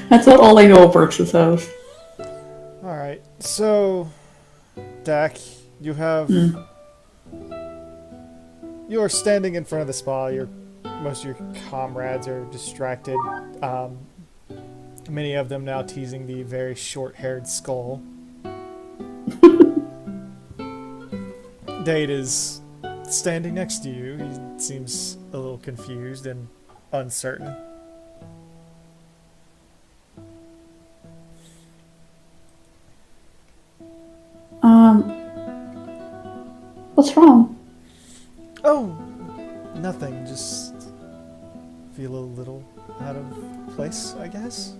That's all I know of Brooks' house. Alright, so, Dak, you have. Mm. You're standing in front of the spa. Most of your comrades are distracted. Many of them now teasing the very short haired skull. Dade is standing next to you. He seems a little confused and uncertain. Um, what's wrong? Oh, nothing. Just feel a little out of place, I guess.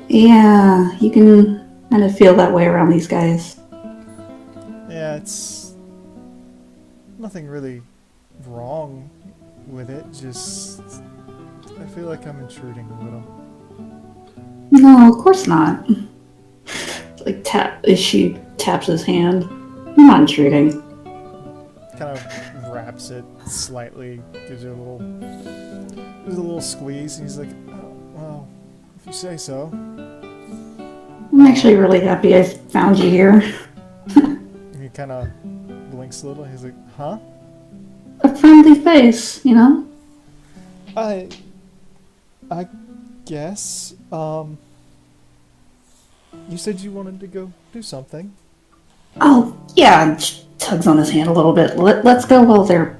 Yeah, you can kind of feel that way around these guys. Yeah, it's nothing really wrong with it. Just I feel like I'm intruding a little. No, of course not. Like she taps his hand. I'm not intruding. Kind of wraps it slightly, gives a little squeeze, and he's like, "Oh, well, if you say so." I'm actually really happy I found you here. And he kind of blinks a little. He's like, "Huh? A friendly face, you know? I, I guess. You said you wanted to go do something." Oh, yeah, and she tugs on his hand a little bit. Let's go while they're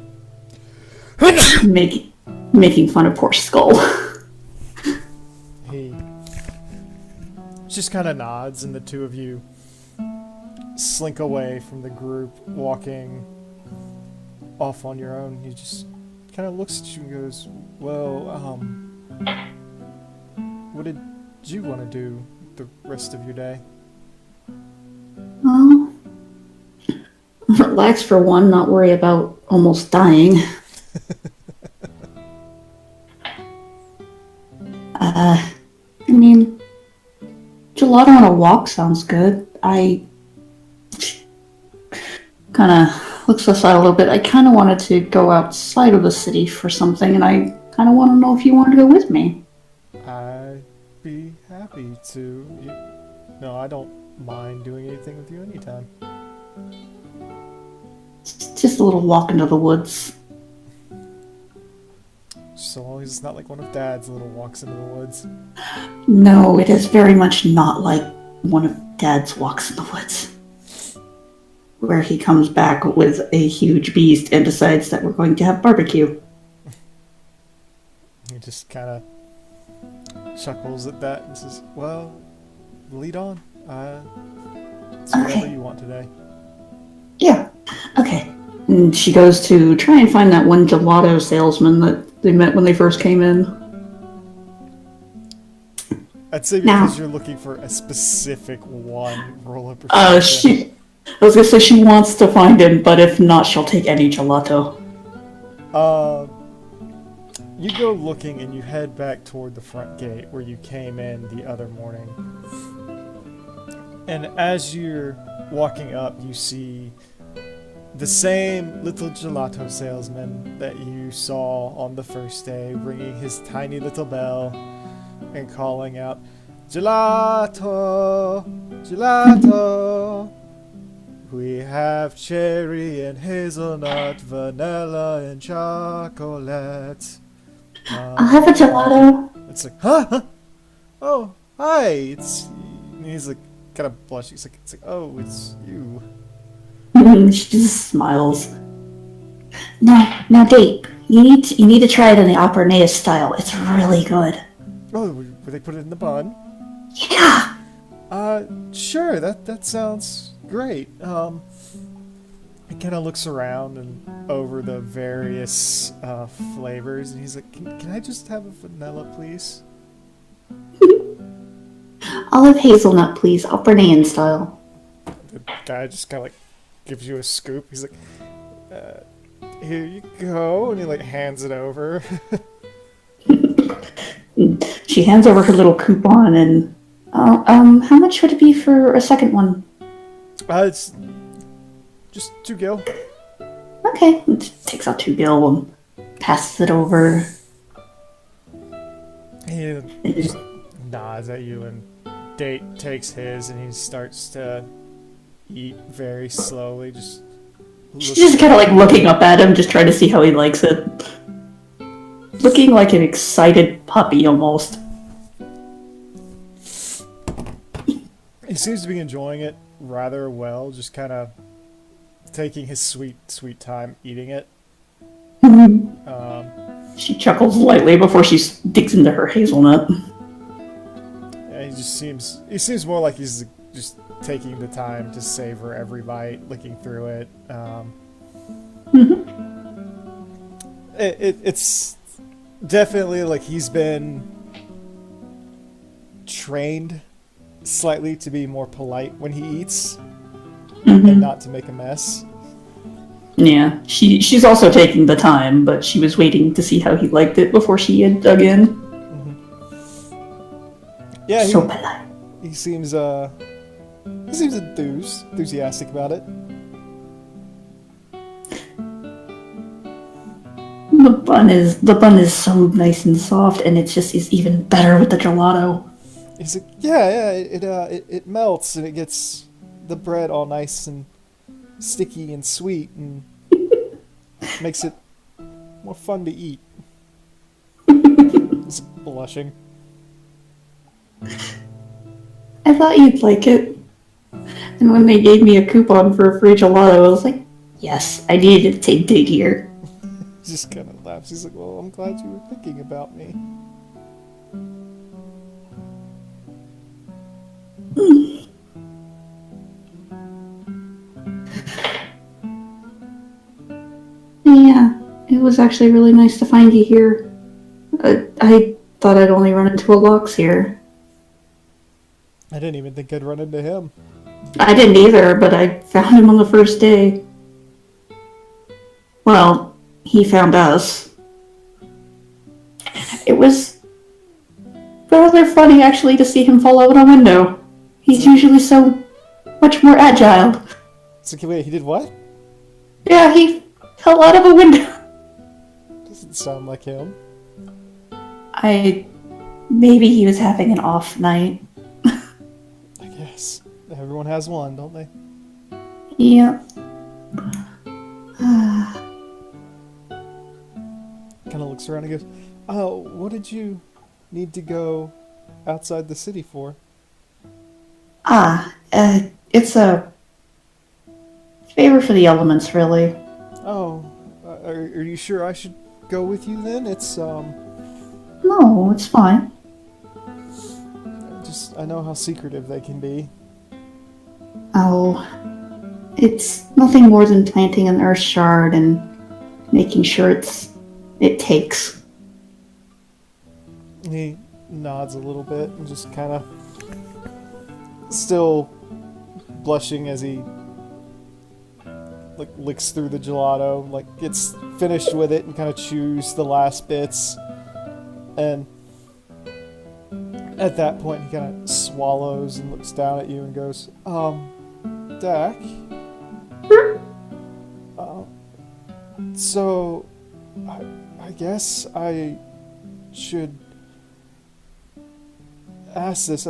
making fun of poor Skull. He just kind of nods, and the two of you slink away from the group, walking off on your own. He just kind of looks at you and goes, "Well, what did you want to do the rest of your day?" Well, relax for one, not worry about almost dying. I mean, gelato on a walk sounds good. I kind of looks aside a little bit. I kind of wanted to go outside of the city for something, and I kind of want to know if you wanted to go with me. I'd be happy to. No, I don't mind doing anything with you anytime. Just a little walk into the woods. So long as it's not like one of Dad's little walks into the woods. No, it is very much not like one of Dad's walks in the woods, where he comes back with a huge beast and decides that we're going to have barbecue. He just kind of chuckles at that and says, "Well, lead on. It's whatever Okay. you want today." Yeah. Okay. And she goes to try and find that one gelato salesman that they met when they first came in. I'd say Now, because you're looking for a specific one, roll a perception. I was gonna say she wants to find him, but if not, she'll take any gelato. Uh, you go looking and you head back toward the front gate where you came in the other morning. And as you're walking up, you see the same little gelato salesman that you saw on the first day, ringing his tiny little bell and calling out, "Gelato! Gelato! We have cherry and hazelnut, vanilla and chocolate." I'll have a gelato. It's like, huh? Huh? Oh, hi! And he's like, kind of blushing. It's like, oh, it's you. She just smiles. Now, Dave, you need to try it in the Opernea style. It's really good. Oh, where they put it in the bun? Yeah. Sure. That sounds great. He kind of looks around and over the various flavors, and he's like, "Can I just have a vanilla, please?" I'll have hazelnut, please. Opernea style. The guy just kind of like gives you a scoop. He's like, "Here you go," and he like hands it over. She hands over her little coupon and, how much would it be for a second one? It's just 2 gil. Okay. Takes out 2 gil and passes it over. He just nods at you, and Date takes his, and he starts to eat very slowly. She's just kind of like looking up at him, just trying to see how he likes it. Looking like an excited puppy almost. He seems to be enjoying it rather well, just kind of taking his sweet time eating it. She chuckles lightly before she digs into her hazelnut. Yeah, he seems more like he's just taking the time to savor every bite, licking through it. It's definitely like he's been trained slightly to be more polite when he eats and not to make a mess. Yeah, she's also taking the time, but she was waiting to see how he liked it before she had dug in. Yeah, so polite. He seems enthusiastic about it. The bun is so nice and soft, and it just is even better with the gelato. He's like, it melts and it gets the bread all nice and sticky and sweet and makes it more fun to eat. He's blushing. I thought you'd like it. And when they gave me a coupon for a free gelato, I was like, yes, I needed to take Date here. He just kind of laughs. He's like, well, I'm glad you were thinking about me. Yeah, it was actually really nice to find you here. I thought I'd only run into a Lox here. I didn't even think I'd run into him. I didn't either, but I found him on the first day. Well, he found us. It was rather funny, actually, to see him fall out a window. He's usually so much more agile. So, wait, he did what? Yeah, he fell out of a window. Doesn't sound like him. Maybe he was having an off night. I guess. Everyone has one, don't they? Yeah. Kind of looks around and goes, oh, what did you need to go outside the city for? It's a favor for the elements, really. Oh, are you sure I should go with you then? It's, No, it's fine. I know how secretive they can be. Oh, it's nothing more than planting an earth shard and making sure it takes. He nods a little bit and just kind of still blushing as he like licks through the gelato, like gets finished with it and kind of chews the last bits, and at that point he kind of swallows and looks down at you and goes, Dak, so I guess I should ask this.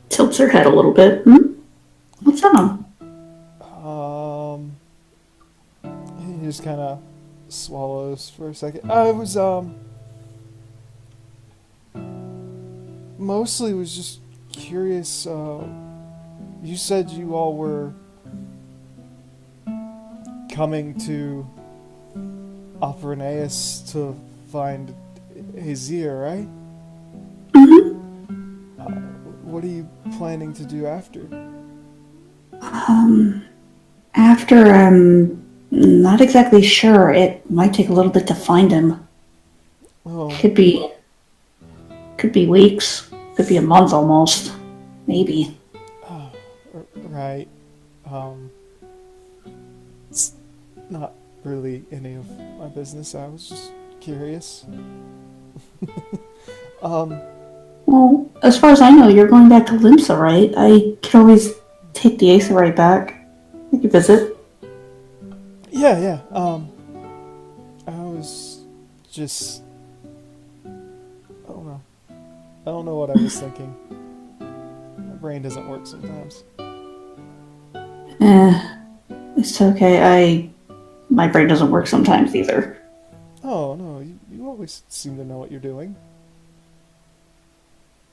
Tilts her head a little bit. What's on? He just kind of swallows for a second. I was mostly was just curious. You said you all were coming to Alphorneus to find Hazir, right? What are you planning to do after? After, I'm not exactly sure. It might take a little bit to find him. Oh. Could be weeks. Could be a month almost. Maybe. Right. It's not really any of my business. I was just curious. Well, as far as I know, you're going back to Limsa, right? I could always take the Aetheryte back. We could visit. Yeah. I was just I don't know what I was thinking. My brain doesn't work sometimes. Eh, it's okay. My brain doesn't work sometimes either. Oh, no, you always seem to know what you're doing.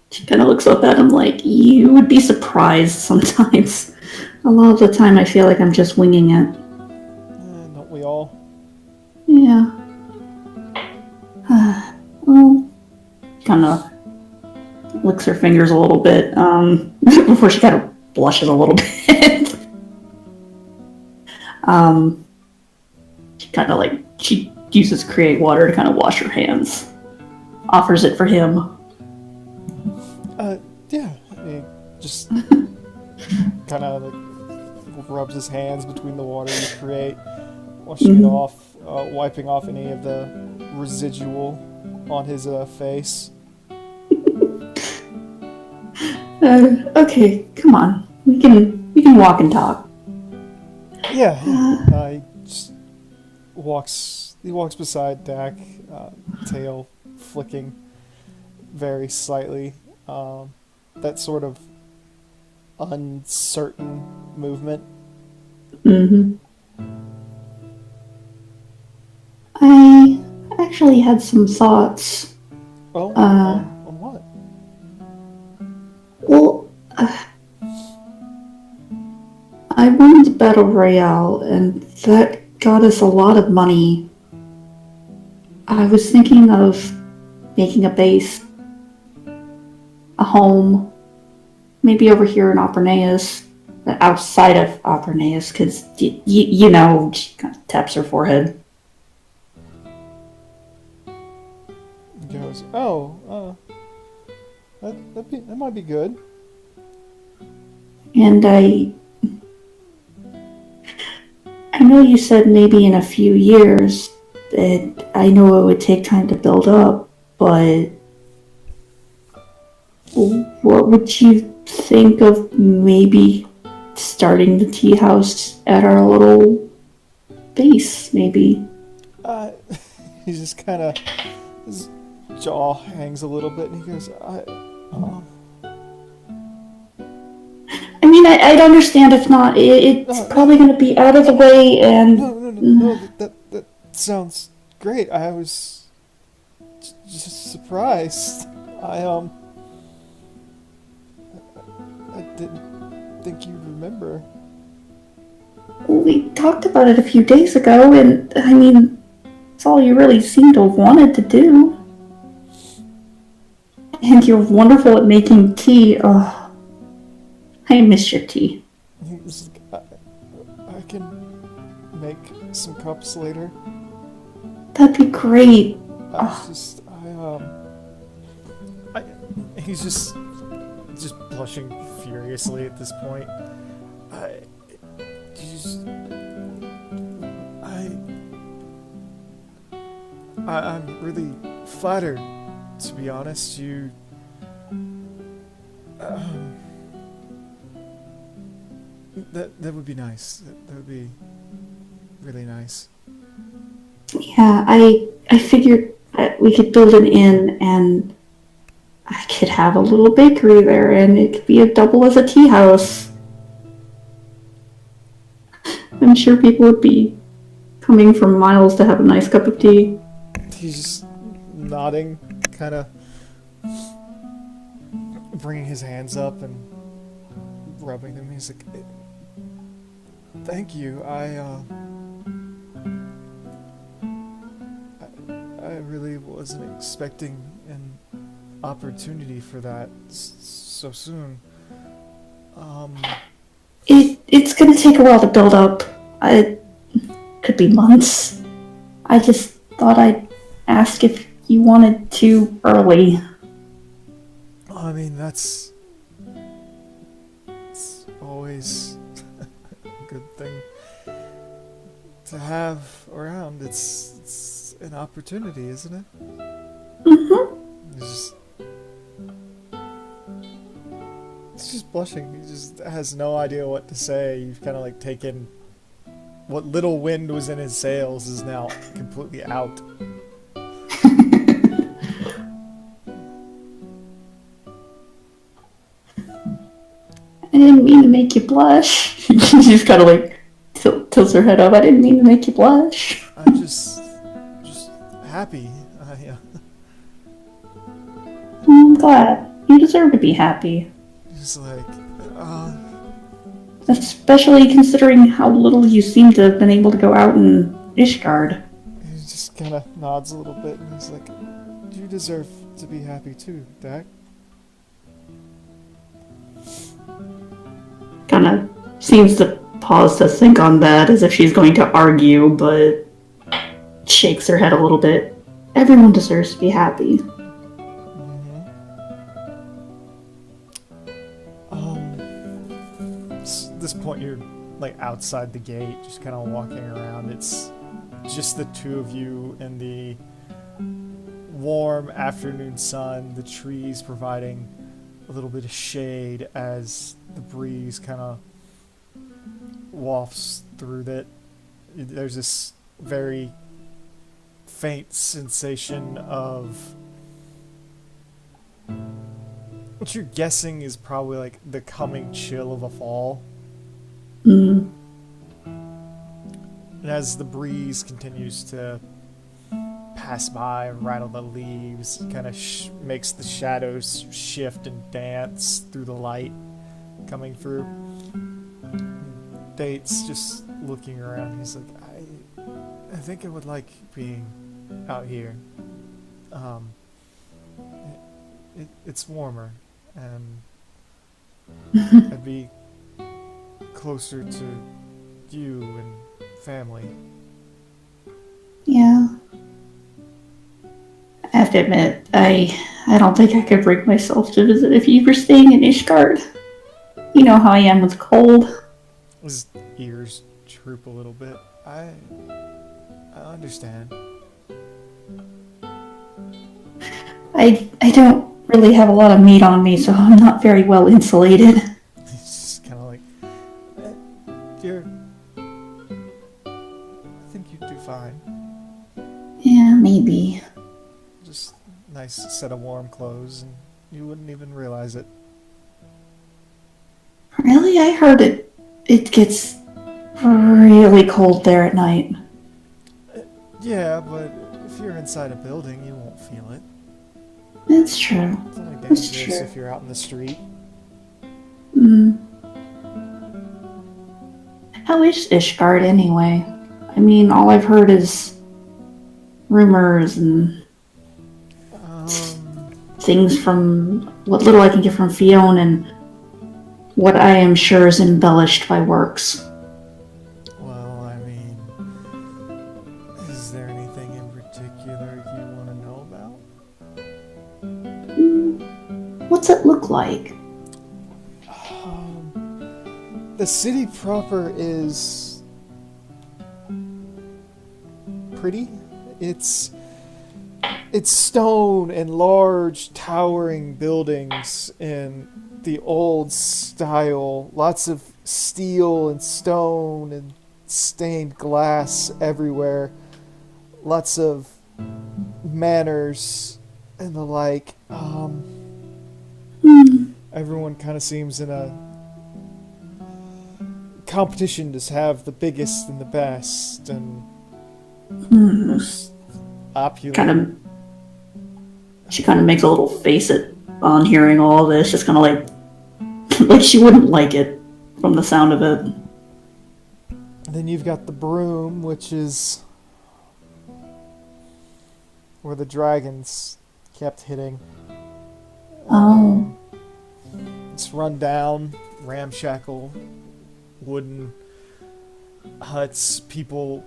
She kind of looks up at him like, you would be surprised sometimes. A lot of the time I feel like I'm just winging it. Don't we all? Yeah. Well, kind of licks her fingers a little bit before she kind of blushes a little bit. She kind of like, she uses create water to kind of wash her hands. Offers it for him. Yeah. He just kind of like rubs his hands between the water you create, washing it off, wiping off any of the residual on his face. Okay, come on. We can walk and talk. Yeah. He just walks. He walks beside Dak, tail flicking very slightly. That sort of uncertain movement. I actually had some thoughts. Oh, on what? Well, I won the Battle Royale, and that got us a lot of money. I was thinking of making a base, a home, maybe over here in Opernaeus, outside of Opernaeus, because, you know, she kind of taps her forehead. He goes, that might be good. And I know you said maybe in a few years, and I know it would take time to build up, but what would you think of maybe starting the tea house at our little base, maybe? He just kind of, his jaw hangs a little bit, and he goes, I mean, I'd understand if not. It's probably going to be out of the way, and No, that sounds great. I was just surprised. I didn't think you'd remember. we talked about it a few days ago, and I mean, it's all you really seem to have wanted to do. And you're wonderful at making tea. Oh, I miss your tea. He's like, I can make some cups later. That'd be great. He's just blushing furiously at this point. I'm really flattered, to be honest. You, that would be nice. That would be really nice. Yeah, I figured that we could build an inn, and I could have a little bakery there, and it could be a double as a tea house. I'm sure people would be coming from miles to have a nice cup of tea. He's just nodding, kind of bringing his hands up and rubbing them. He's like, "Thank you. I really wasn't expecting an opportunity for that so soon. It's gonna take a while to build up. It could be months. I just thought I'd ask if you wanted to early. I mean, it's always a good thing to have around. It's an opportunity, isn't it?" He's just blushing. He just has no idea what to say. You've kind of like taken what little wind was in his sails is now completely out. I didn't mean to make you blush. She just kind of like tilts her head up. I didn't mean to make you blush. I'm just happy. I'm glad. You deserve to be happy. Just like, Especially considering how little you seem to have been able to go out in Ishgard. he just kind of nods a little bit, and he's like, you deserve to be happy too, Dak. Kind of seems to pause to think on that as if she's going to argue, but shakes her head a little bit. Everyone deserves to be happy. At this point, you're like outside the gate, just kind of walking around. It's just the two of you in the warm afternoon sun, the trees providing a little bit of shade as the breeze kind of wafts through it. There's this very faint sensation of what you're guessing is probably like the coming chill of a fall. Mm. And as the breeze continues to pass by and rattle the leaves, it kind of makes the shadows shift and dance through the light coming through. Date's just looking around. He's like, I think I would like being out here. It's warmer, and I'd be closer to you and family. Yeah. I have to admit, I don't think I could bring myself to visit if you were staying in Ishgard. You know how I am with cold. His ears droop a little bit. I understand. I don't really have a lot of meat on me, so I'm not very well insulated. He's just kind of like, you're. I think you'd do fine. Yeah, maybe. Just nice set of warm clothes, and you wouldn't even realize it. Really? I heard it gets really cold there at night. Yeah, but if you're inside a building, you won't feel it. That's true. It's only That's dangerous true. if you're out in the street. How is Ishgard anyway? I mean, all I've heard is rumors and things from what little I can get from Fionn and what I am sure is embellished by works. Well, I mean, is there anything in particular you want to know about? What's it look like? The city proper is pretty. It's stone and large towering buildings in the old style. Lots of steel and stone and stained glass everywhere. Lots of manors and the like. Everyone kind of seems in a competition to have the biggest and the best and most opulent. She kind of makes a little face on hearing all this, just kind of like she wouldn't like it from the sound of it. And then you've got the broom, which is where the dragons kept hitting. Oh. It's run down, ramshackle, wooden huts, people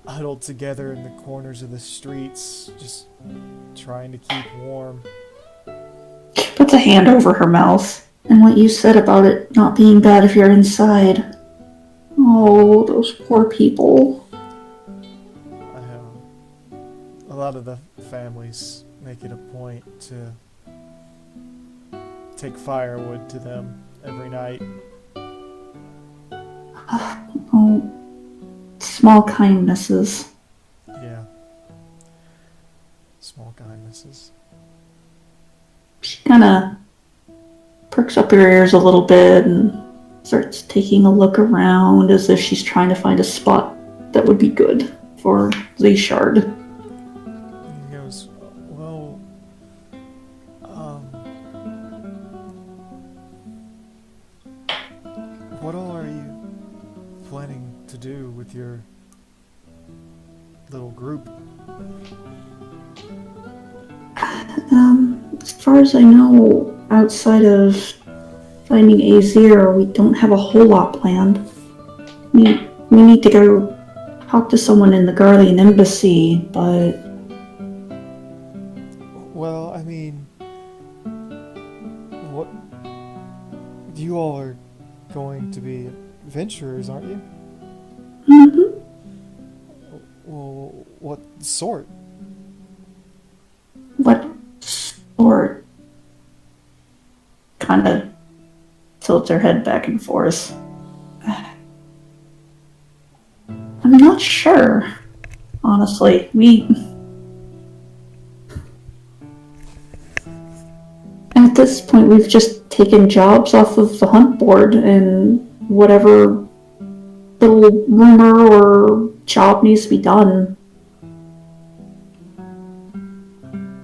huddled together in the corners of the streets, just trying to keep warm. Puts a hand over her mouth. And what you said about it not being bad if you're inside. Oh, those poor people. A lot of the families make it a point to take firewood to them every night. Oh, small kindnesses. Yeah. Small kindnesses. She kind of perks up her ears a little bit and starts taking a look around as if she's trying to find a spot that would be good for Zayshard. He goes, well, what all are you planning to do with your little group? As far as I know, outside of finding Azir, we don't have a whole lot planned. We need to go talk to someone in the Guardian Embassy, but Well, I mean, what? You all are going to be adventurers, aren't you? mhm. Well, what sort? What sort? Kind of tilts her head back and forth. I'm not sure, honestly. At this point, we've just taken jobs off of the hunt board, and whatever little rumor or job needs to be done,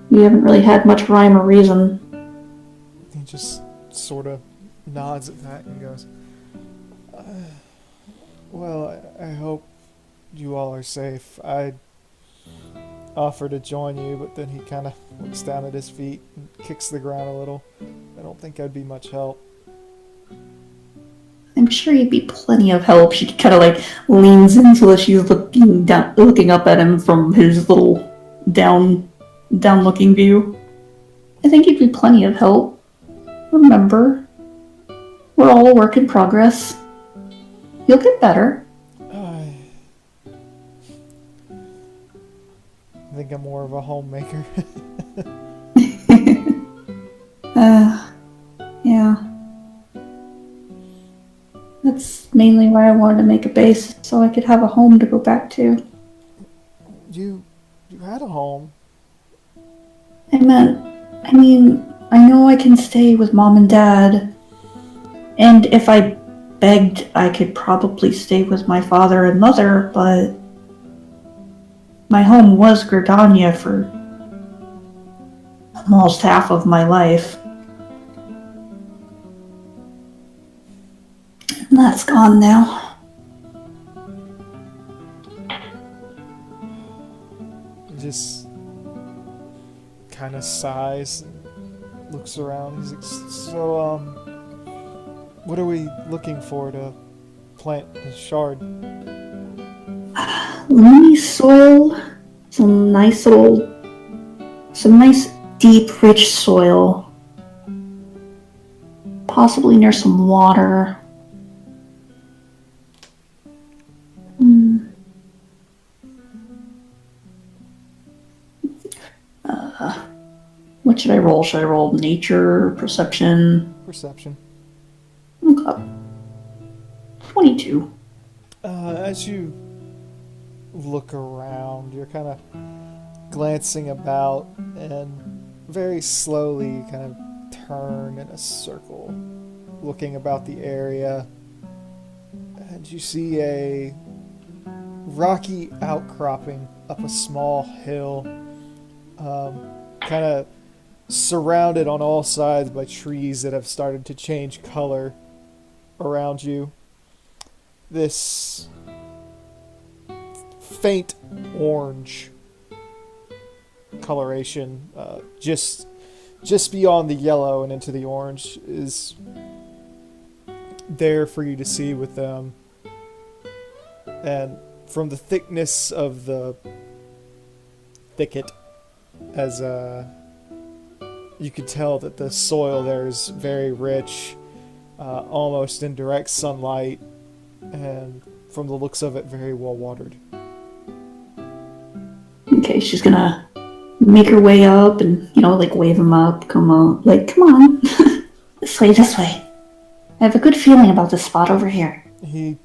we haven't really had much rhyme or reason. He just sort of nods at that and goes, well, I hope you all are safe. I'd offer to join you, but then he kind of looks down at his feet and kicks the ground a little. I don't think I'd be much help. I'm sure you'd be plenty of help. She kind of like leans in so that she's looking down, looking up at him from his little down looking view. I think you'd be plenty of help. Remember, we're all a work in progress. You'll get better. I think I'm more of a homemaker. Yeah. That's mainly why I wanted to make a base, so I could have a home to go back to. You had a home. I mean, I know I can stay with mom and dad, and if I begged, I could probably stay with my father and mother, but my home was Gridania for almost half of my life. And that's gone now. Just kind of sighs and looks around. He's like, so, what are we looking for to plant the shard? Loamy soil, some nice deep, rich soil. Possibly near some water. What should I roll? Should I roll nature, perception? Perception. Okay. 22. As you look around, you're kind of glancing about, and very slowly you kind of turn in a circle, looking about the area, and you see a rocky outcropping up a small hill, kind of surrounded on all sides by trees that have started to change color around you. This faint orange coloration, just beyond the yellow and into the orange, is there for you to see with them. And from the thickness of the thicket, as you could tell that the soil there is very rich, almost in direct sunlight, and from the looks of it, very well watered. Okay, she's gonna make her way up and, like wave him up. Come on. This way, this way. I have a good feeling about this spot over here. He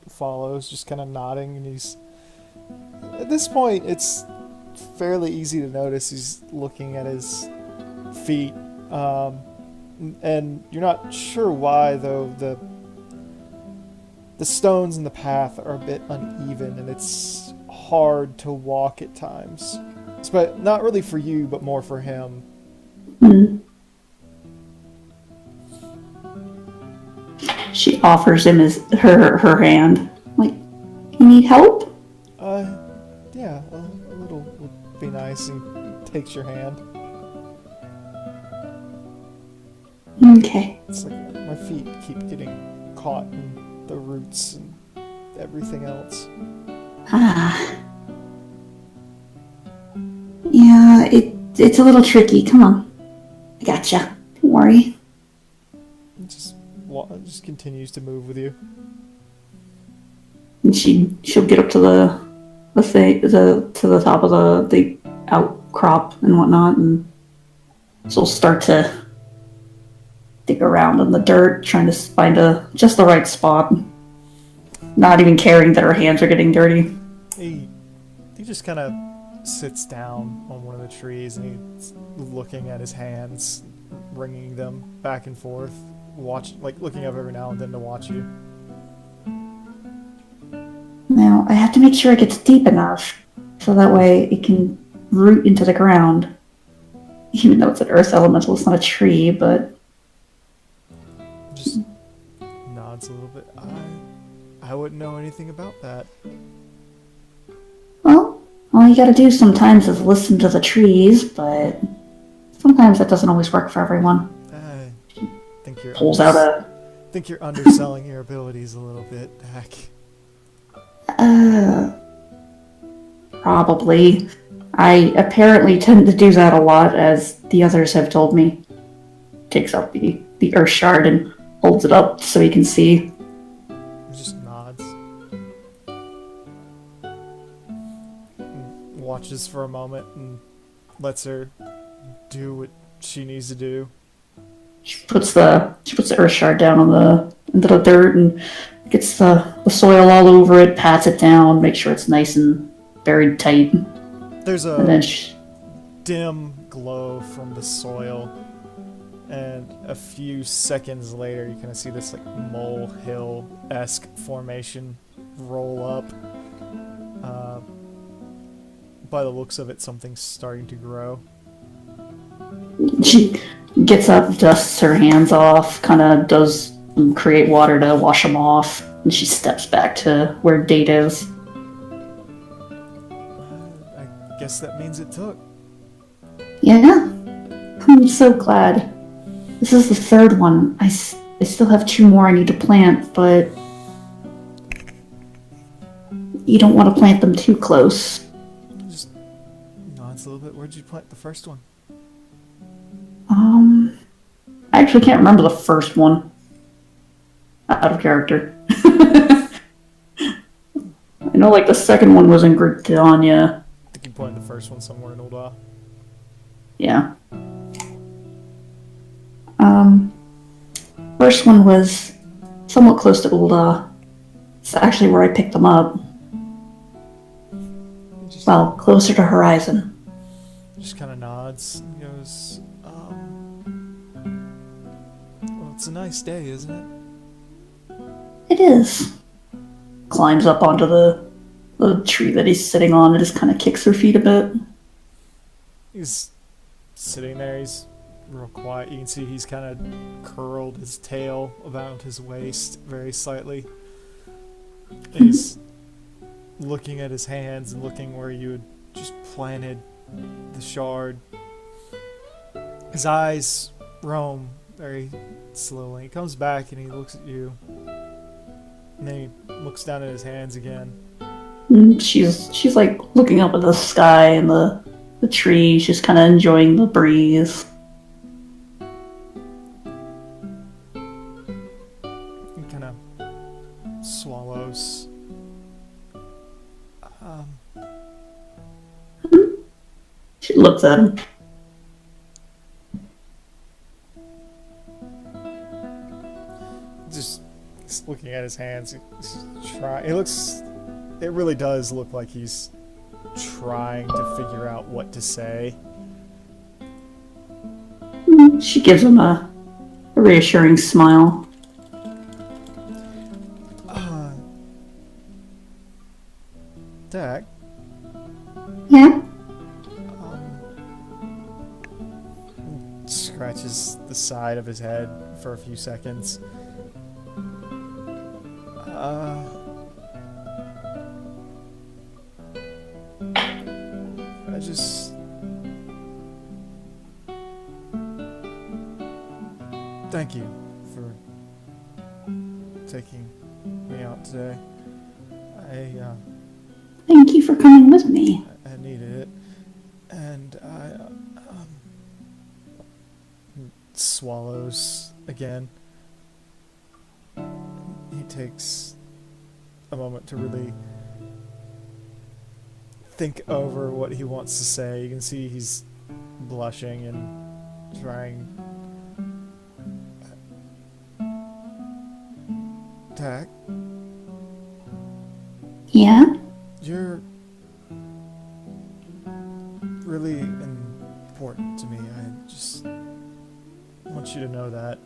follows, just kind of nodding, and he's... At this point, it's fairly easy to notice he's looking at his feet. And you're not sure why, though. The stones in the path are a bit uneven, and it's hard to walk at times. But not really for you, but more for him. Hmm. She offers him her hand. Like, you need help? Yeah, a little would be nice. And takes your hand. Okay. It's like my feet keep getting caught in the roots and everything else. Ah. Yeah, it's a little tricky. Come on. I gotcha. Don't worry. It just continues to move with you. And she'll get up to to the top of the outcrop and whatnot, and she'll start to dig around in the dirt, trying to find just the right spot. Not even caring that her hands are getting dirty. He just kind of sits down on one of the trees and he's looking at his hands, wringing them back and forth, looking up every now and then to watch you. Now, I have to make sure it gets deep enough so that way it can root into the ground. Even though it's an earth elemental, it's not a tree, but Just nods a little bit. I wouldn't know anything about that. well, all you gotta do sometimes is listen to the trees, but sometimes that doesn't always work for everyone. I think you're Pulls out a think you're underselling your abilities a little bit, Dak. Probably. I apparently tend to do that a lot, as the others have told me. Takes out the earth shard and holds it up so he can see. He just nods. And watches for a moment and lets her do what she needs to do. She puts the earth shard down into the dirt and gets the soil all over it, pats it down, makes sure it's nice and buried tight. There's a And then dim glow from the soil, and a few seconds later you kind of see this like molehill-esque formation roll up. By the looks of it, something's starting to grow. she gets up, dusts her hands off, kind of does create water to wash them off, and she steps back to where Date is. I guess that means it took. Yeah, I'm so glad. This is the third one. I still have two more I need to plant, but you don't want to plant them too close. Just nods a little bit. Where'd you plant the first one? I actually can't remember the first one. Out of character. I know, like, the second one was in Gridania. I think you planted the first one somewhere in Ul'dah. Yeah. First one was somewhat close to Ul'dah. It's actually where I picked them up. Well, closer to Horizon. Just kind of nods and goes, well, it's a nice day, isn't it? It is. Climbs up onto the tree that he's sitting on and just kind of kicks her feet a bit. He's sitting there, he's real quiet. You can see he's kind of curled his tail about his waist very slightly. He's looking at his hands and looking where you had just planted the shard. His eyes roam very slowly. He comes back and he looks at you. And then he looks down at his hands again. And she's like looking up at the sky and the trees, just kind of enjoying the breeze. He kind of swallows. She looks at him. Just looking at his hands. It really does look like he's trying to figure out what to say. She gives him a a reassuring smile. Dak, Yeah? scratches the side of his head for a few seconds. I just... Thank you for taking me out today. Thank you for coming with me. I needed it. And swallows again. He takes a moment to really think over what he wants to say. You can see he's blushing and trying. Tak, Yeah? you're really important to me. I just want you to know that.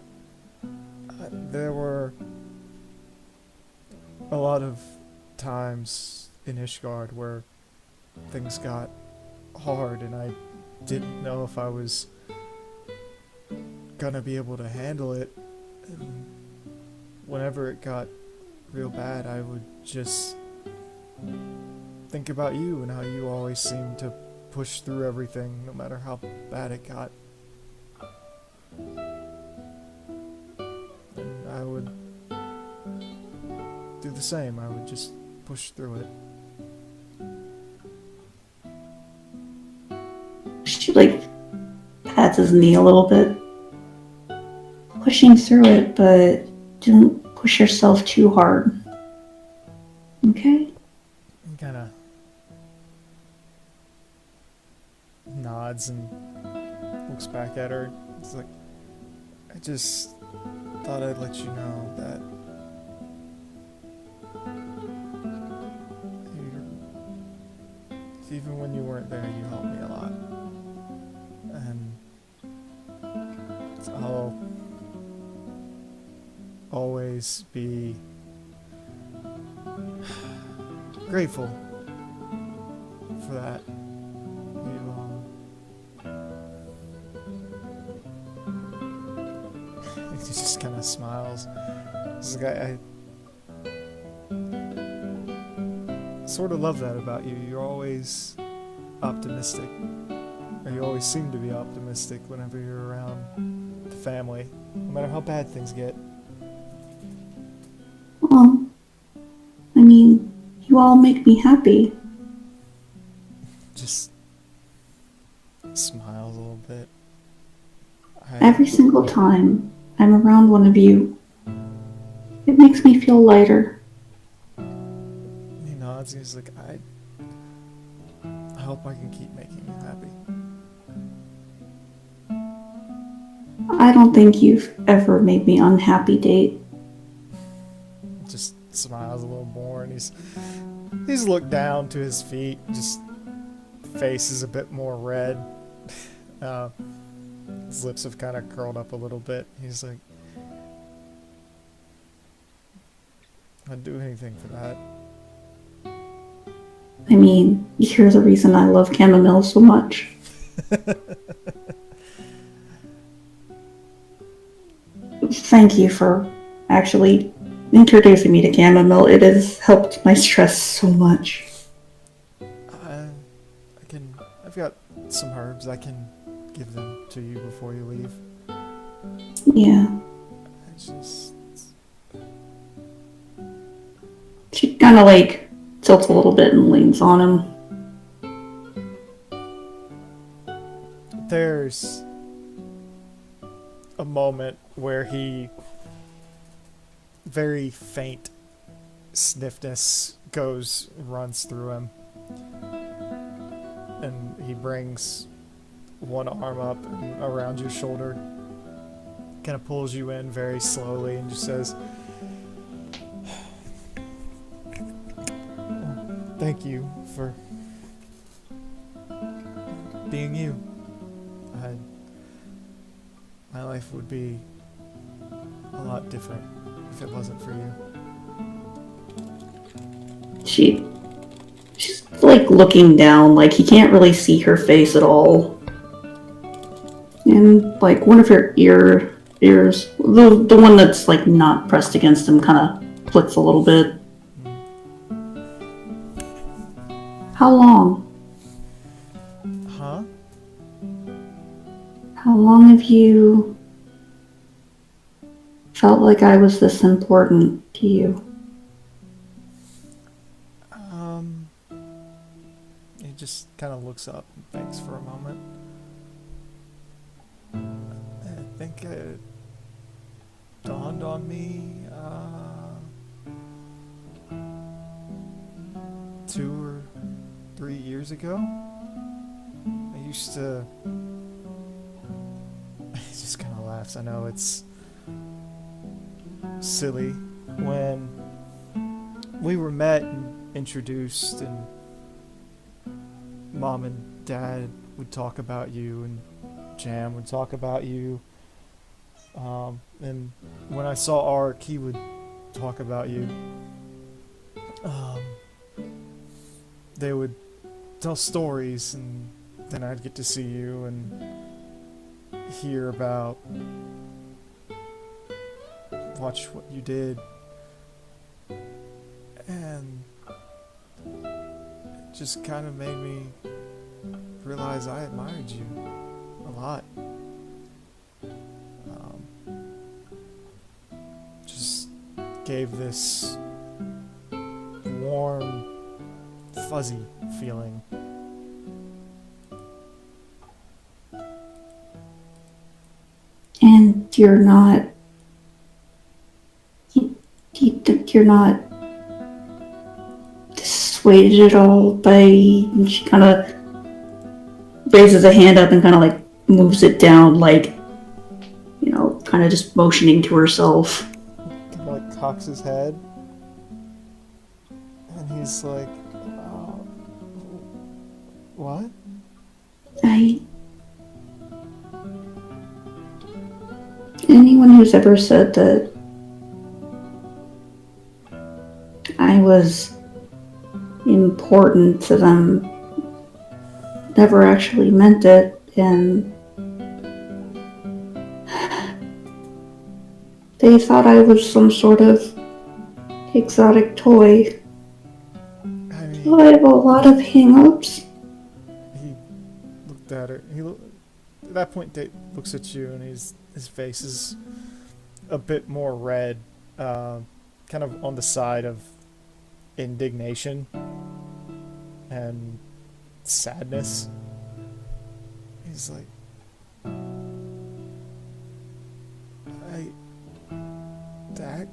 There were a lot of times in Ishgard where things got hard and I didn't know if I was gonna be able to handle it. And whenever it got real bad, I would just think about you and how you always seemed to push through everything no matter how bad it got. And I would do the same. I would just push through it. She, like, pats his knee a little bit. Pushing through it, but don't push yourself too hard. Okay? He kind of nods and looks back at her. It's like, I just thought I'd let you know that even when you weren't there, you helped me a lot. And I'll always be grateful for that. He just kind of smiles. He's like, I sort of love that about you. You're always optimistic. Or you always seem to be optimistic whenever you're around the family, no matter how bad things get. Well, I mean, you all make me happy. Just smiles a little bit. Every single time I'm around one of you, it makes me feel lighter. He nods and he's like, I hope I can keep making you happy. I don't think you've ever made me unhappy, Date. Just smiles a little more and he's looked down to his feet, just face is a bit more red. His lips have kind of curled up a little bit. He's like, I'd do anything for that. I mean, you're the reason I love chamomile so much. Thank you for actually introducing me to chamomile. It has helped my stress so much. I've got some herbs. I can give them to you before you leave. Yeah. It's just... She kind of like tilts a little bit and leans on him. There's a moment where he very faint sniffness runs through him, and he brings one arm up and around your shoulder, kind of pulls you in very slowly and just says, thank you for being you. My life would be a lot different if it wasn't for you. She's like looking down, like he can't really see her face at all. And like one of her ears, the one that's like not pressed against him, kind of flicks a little bit. How long? Huh? How long have you felt like I was this important to you? He just kind of looks up and thinks for a moment. I think it dawned on me 2 or 3 years ago. I used to... He just kind of laughs. I know it's silly. When we were met and introduced, and Mom and Dad would talk about you, and Jam would talk about you. And when I saw Ark, he would talk about you. They would tell stories, and then I'd get to see you and hear about, watch what you did. And it just kind of made me realize I admired you a lot. Just gave this warm, fuzzy feeling. And you're not... You're not dissuaded at all by... And she kind of raises a hand up and kind of like moves it down, like, you know, kind of just motioning to herself. Kind of like cocks his head. And he's like, what? Anyone who's ever said that I was important to them never actually meant it, and they thought I was some sort of exotic toy. I mean, So I have a lot of hang-ups. he looked at her. At that point, Dave looks at you, and his face is a bit more red, kind of on the side of indignation and sadness. He's like, Dak,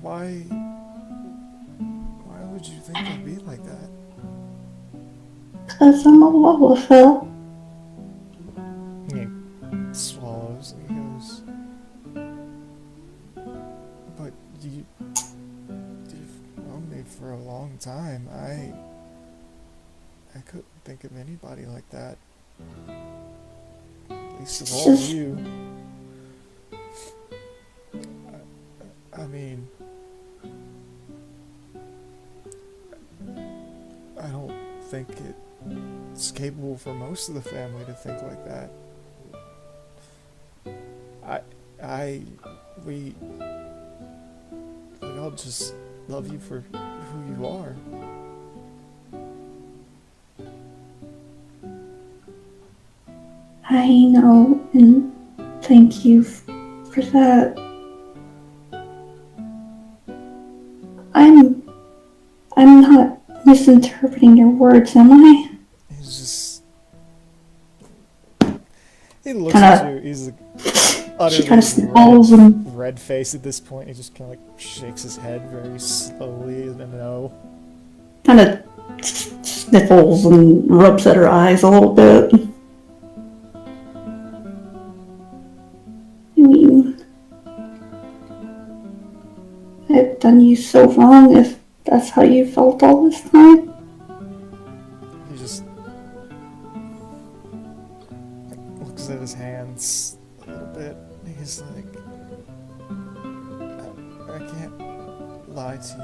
why would you think I'd be like that? 'Cause I'm a Wallafell. He swallows and he goes, but you've known me for a long time. I couldn't think of anybody like that. Least of all you. I mean, I don't think it's capable for most of the family to think like that. We all just love you for who you are. I know, and thank you for that. I'm not misinterpreting your words, am I? He's just... He looks at you. He's like She kind of utterly sniffles and red face at this point. He just kind of like shakes his head very slowly and no. kind of sniffles and rubs at her eyes a little bit. I mean, I've done you so wrong if that's how you felt all this time. He just looks at his hands a little bit He's like, I can't lie to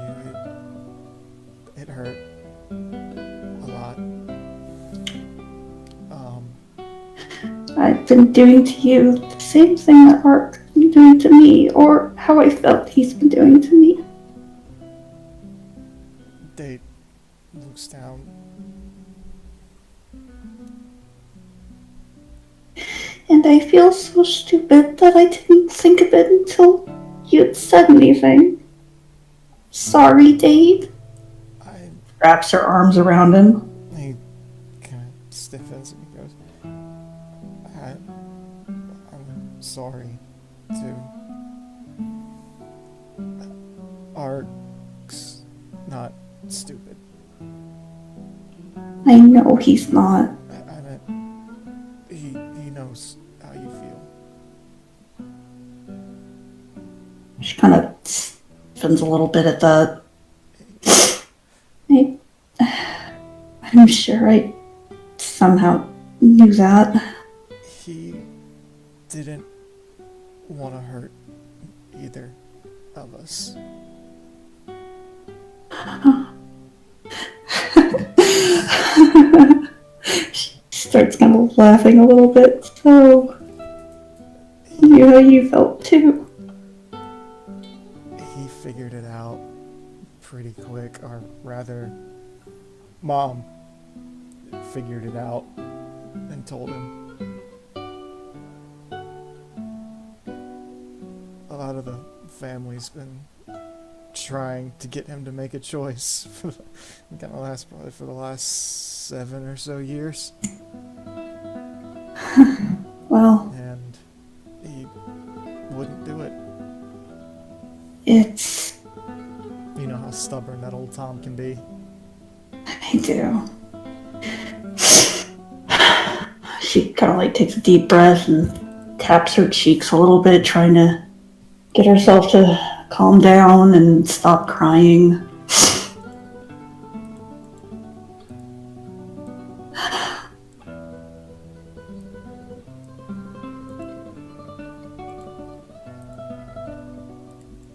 you. It hurt a lot. I've been doing to you the same thing that Art's been doing to me, or how I felt he's been doing to me. Date looks down. And I feel so stupid that I didn't think of it until you'd said anything. Sorry, Dave. I Wraps her arms around him. He kind of stiffens and he goes, I'm sorry, too. Ark's not stupid. I know he's not. I meant, he knows how you feel. She kind of spins a little bit at that. I'm sure I somehow knew that. He didn't want to hurt either of us. She starts kind of laughing a little bit. So, you knew how you felt too. He figured it out pretty quick, or rather, Mom figured it out and told him. A lot of the family's been trying to get him to make a choice for the last 7 or so years, Well, and he wouldn't do it. it's... You know how stubborn that old Tom can be. I do. She kind of like takes a deep breath and taps her cheeks a little bit, trying to get herself to calm down and stop crying.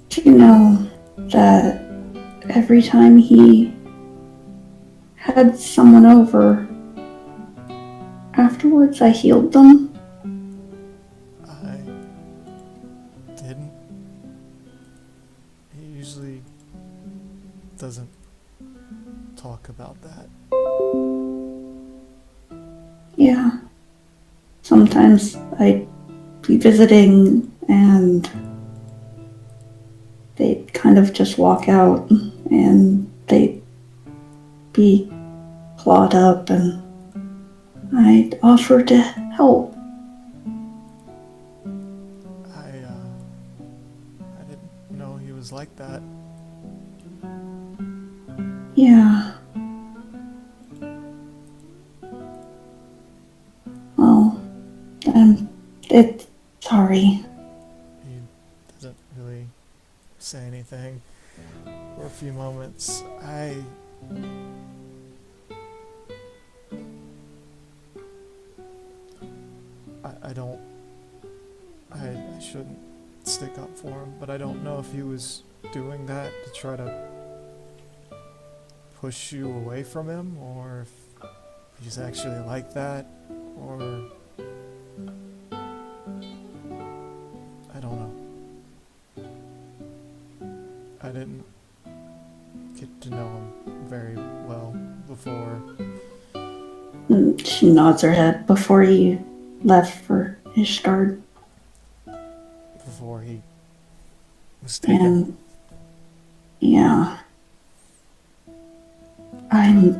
Do you know that every time he had someone over, afterwards I healed them? I didn't. He usually doesn't talk about that. Yeah. Sometimes I'd be visiting and they'd kind of just walk out and they'd be clawed up and I'd offer to help. I didn't know he was like that. Yeah. Well, it's sorry. He doesn't really say anything for a few moments. I don't. I shouldn't stick up for him, but I don't know if he was doing that to try to push you away from him, or if he's actually like that, or I don't know. I didn't get to know him very well before. And she nods her head before he left for Ishgard. Before he was taken. And yeah. I'm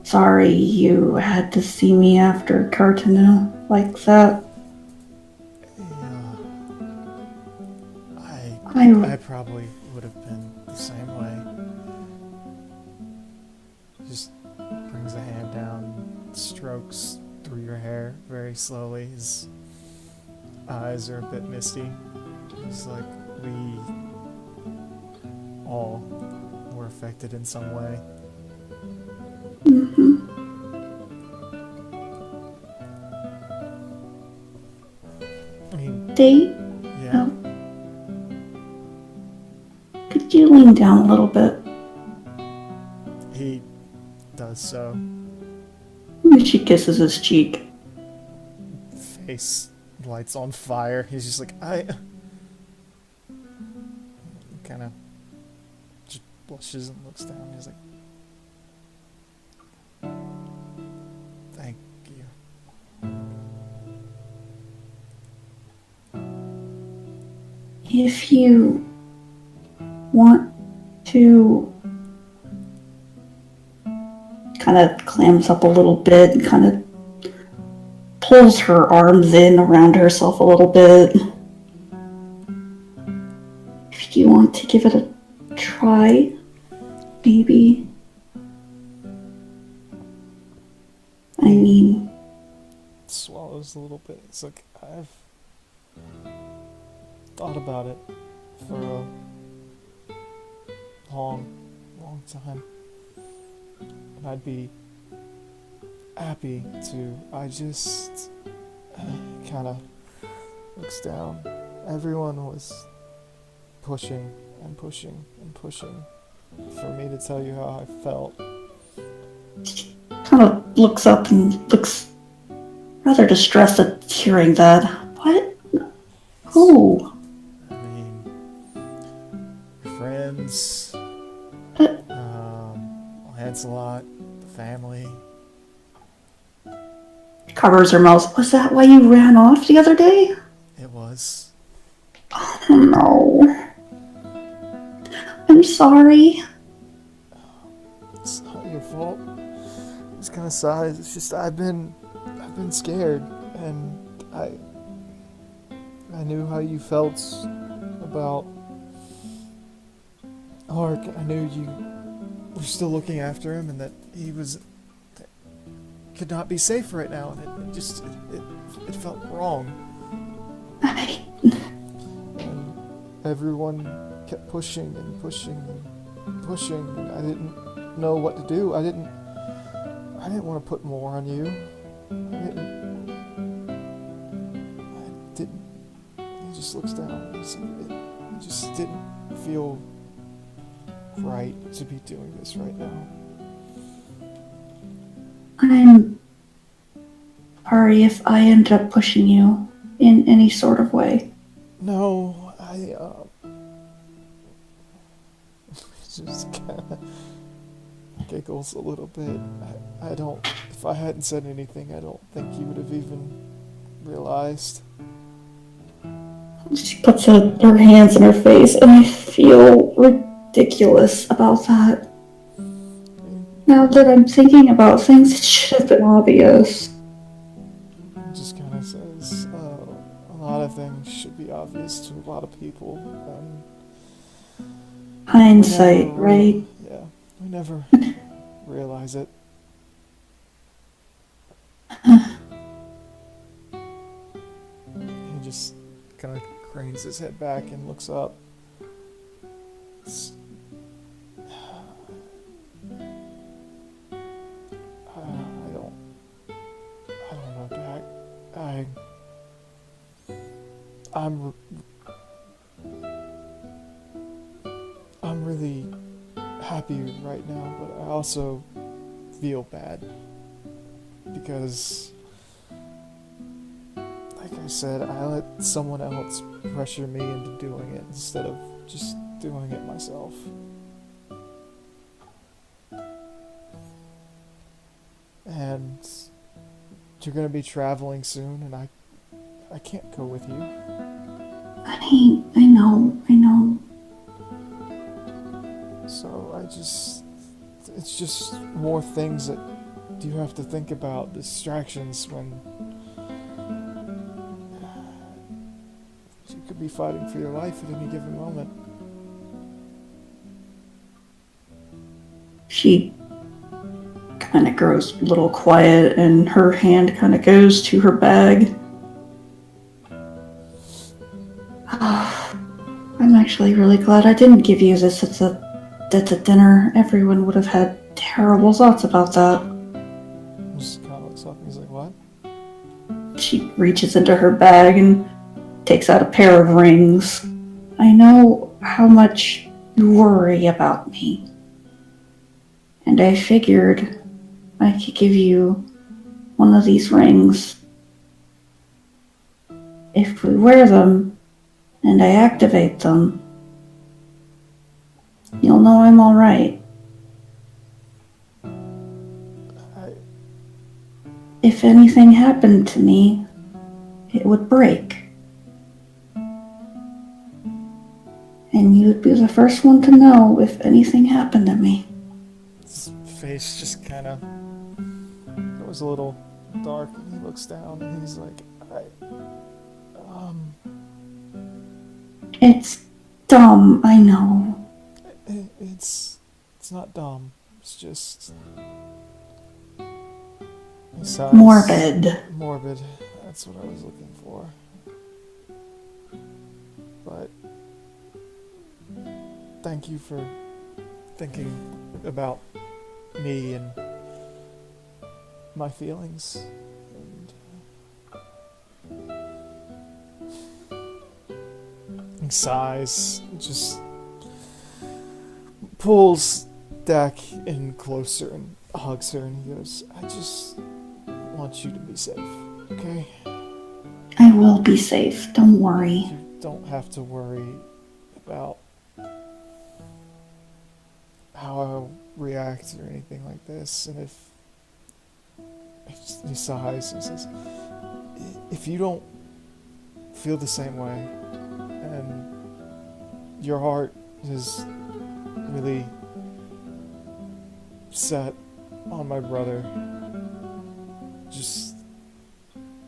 sorry you had to see me after Cartanu like that. Yeah. I I probably would have been the same way. Just brings a hand down, strokes through your hair very slowly. His eyes are a bit misty. It's like we all were affected in some way. date? Yeah. Could you lean down a little bit? He does so. She kisses his cheek. Face lights on fire. He's just like, I kind of just blushes and looks down. He's like, thank you. If you want to, kind of clams up a little bit and kind of pulls her arms in around herself a little bit. If you want to give it a try, maybe. I mean, Swallows a little bit. It's like, I've thought about it for a long time. And I'd be happy to. I just kind of looks down. Everyone was pushing and pushing and pushing for me to tell you how I felt. kind of looks up and looks rather distressed at hearing that. What? Who? I mean, your friends, But Lancelot, the family. covers her mouth. Was that why you ran off the other day? It was. Oh no. I'm sorry. It's not your fault. It's kind of sighs. It's just I've been scared, and I knew how you felt about Hark. I knew you were still looking after him, and that he could not be safe right now, and it felt wrong. And everyone kept pushing and pushing and pushing, and I didn't know what to do. I didn't want to put more on you. He just looks down. It just didn't feel right to be doing this right now. I'm sorry if I ended up pushing you in any sort of way. No, just kind of giggles a little bit. I don't, if I hadn't said anything, I don't think you would have even realized. She puts her hands in her face, and I feel ridiculous about that. Now that I'm thinking about things, it should have been obvious. Just kind of says, a lot of things should be obvious to a lot of people. Hindsight, right? Yeah, we never realize it. He just kind of cranes his head back and looks up. I don't know, Jack. I'm really happy right now, but I also feel bad because, like I said, I let someone else pressure me into doing it instead of just doing it myself. And you're gonna be traveling soon, and I can't go with you. I know. So it's just more things that you have to think about, distractions when you could be fighting for your life at any given moment. She kind of grows a little quiet, and her hand kind of goes to her bag. I'm actually really glad I didn't give you this at the dinner. Everyone would have had terrible thoughts about that. Just kind of looks up and he's like, what? She reaches into her bag and takes out a pair of rings. I know how much you worry about me. And I figured I could give you one of these rings. If we wear them and I activate them, you'll know I'm alright. If anything happened to me, it would break. And you would be the first one to know if anything happened to me. His face just kind of goes a little dark, and he looks down and he's like, It's dumb, I know. It's not dumb. It's just... He sighs. Morbid. Morbid. That's what I was looking for. But thank you for thinking about me and my feelings. And he sighs, just pulls Dak in closer and hugs her, and he goes, I just want you to be safe, okay? I will be safe, don't worry. You don't have to worry about how I'll react or anything like this. And if he sighs and says, if you don't feel the same way and your heart is really set on my brother, just he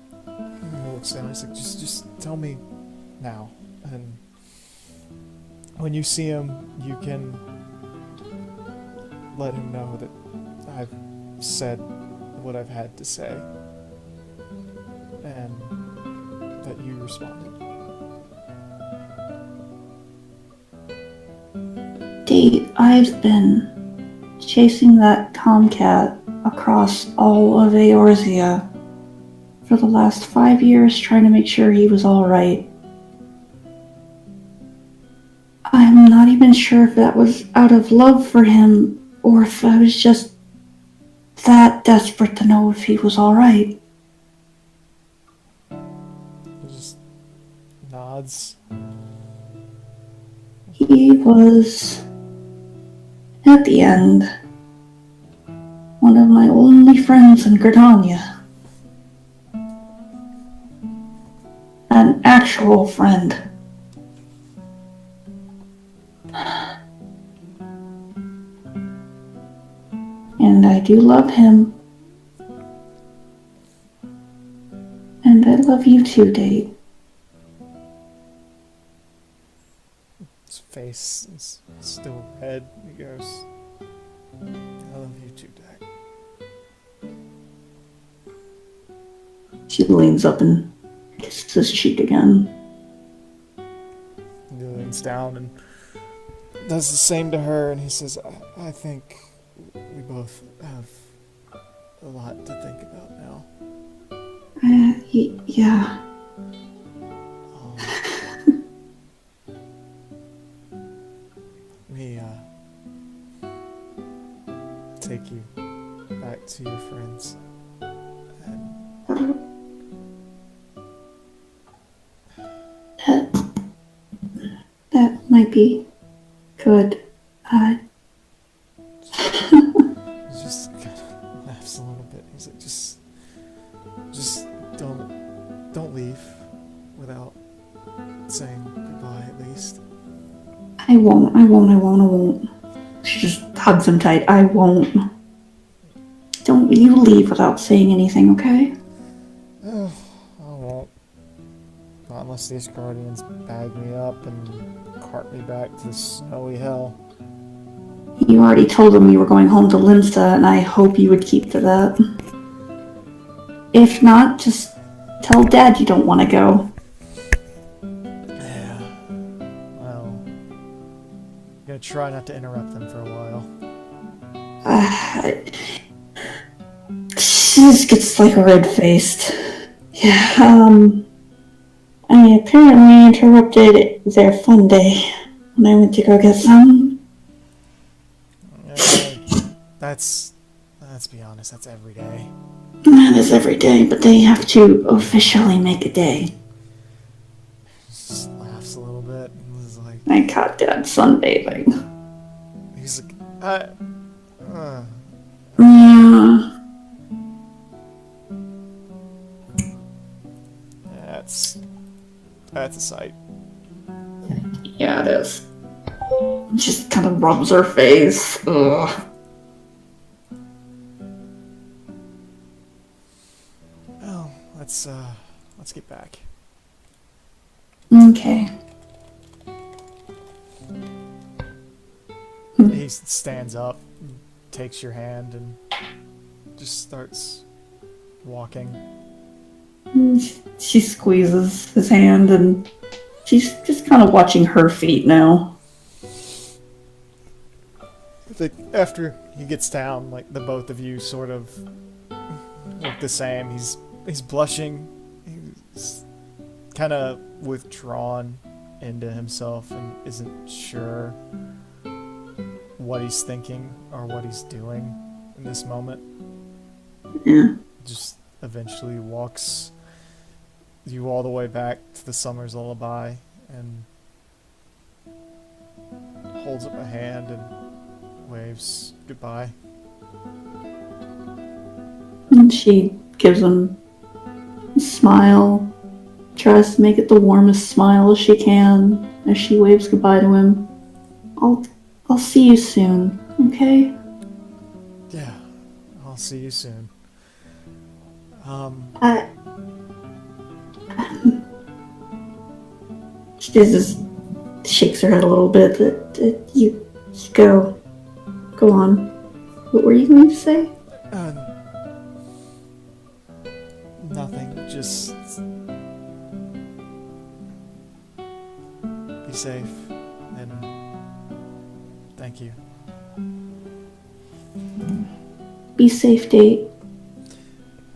looks down, he's like, just tell me now, and when you see him, you can let him know that I've said what I've had to say, and that you responded. Date, I've been chasing that tomcat across all of Eorzea for the last 5 years, trying to make sure he was alright. I'm not even sure if that was out of love for him, or if I was just that desperate to know if he was alright. He just nods. He was, at the end, one of my only friends in Gridania. An actual friend. And I do love him. And I love you too, Date. His face is still red. He goes, I love you too, Dak. She leans up and kisses his cheek again. He leans down and does the same to her, and he says, I think we both have a lot to think about now. Yeah. Me, take you back to your friends. And That might be good. he just kind of laughs a little bit. He's like, just don't leave without saying goodbye at least. I won't. She just hugs him tight. I won't. Don't you leave without saying anything, okay? I won't. Not unless these guardians bag me up and cart me back to the snowy hell. You already told him you were going home to Limsa, and I hope you would keep to that. If not, just tell Dad you don't want to go. Yeah. Well, I'm gonna try not to interrupt them for a while. She just gets like red-faced. Yeah, I apparently interrupted their fun day when I went to go get some. Uh, let's be honest, that's every day. That is every day, but they have to officially make a day. Just laughs a little bit. And is like, I caught Dad sunbathing. he's like, Yeah, that's a sight. yeah, it is. Just kind of rubs her face. Ugh. Well, let's get back. Okay. He stands up, takes your hand, and just starts walking. She squeezes his hand and she's just kind of watching her feet now. After he gets down, like the both of you sort of look the same. He's blushing. He's kind of withdrawn into himself and isn't sure what he's thinking or what he's doing in this moment. Yeah. Just eventually walks you all the way back to the Summer's Lullaby and holds up a hand and waves goodbye. And she gives him a smile, tries to make it the warmest smile as she can as she waves goodbye to him. I'll see you soon, okay? Yeah, I'll see you soon. I... She just shakes her head a little bit. You go on. What were you going to say? Nothing. Just be safe and thank you. Be safe, Date.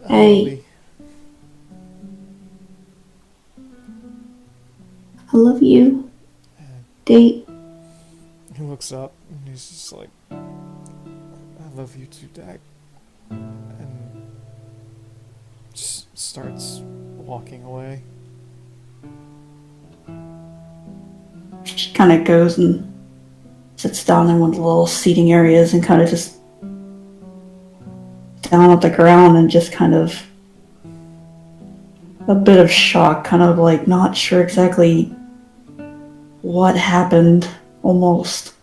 Hey. I love you. Date. He looks up and he's just like, I love you too, Dak. And just starts walking away. She kind of goes and sits down in one of the little seating areas and kind of just down at the ground and just kind of a bit of shock, kind of like not sure exactly what happened almost.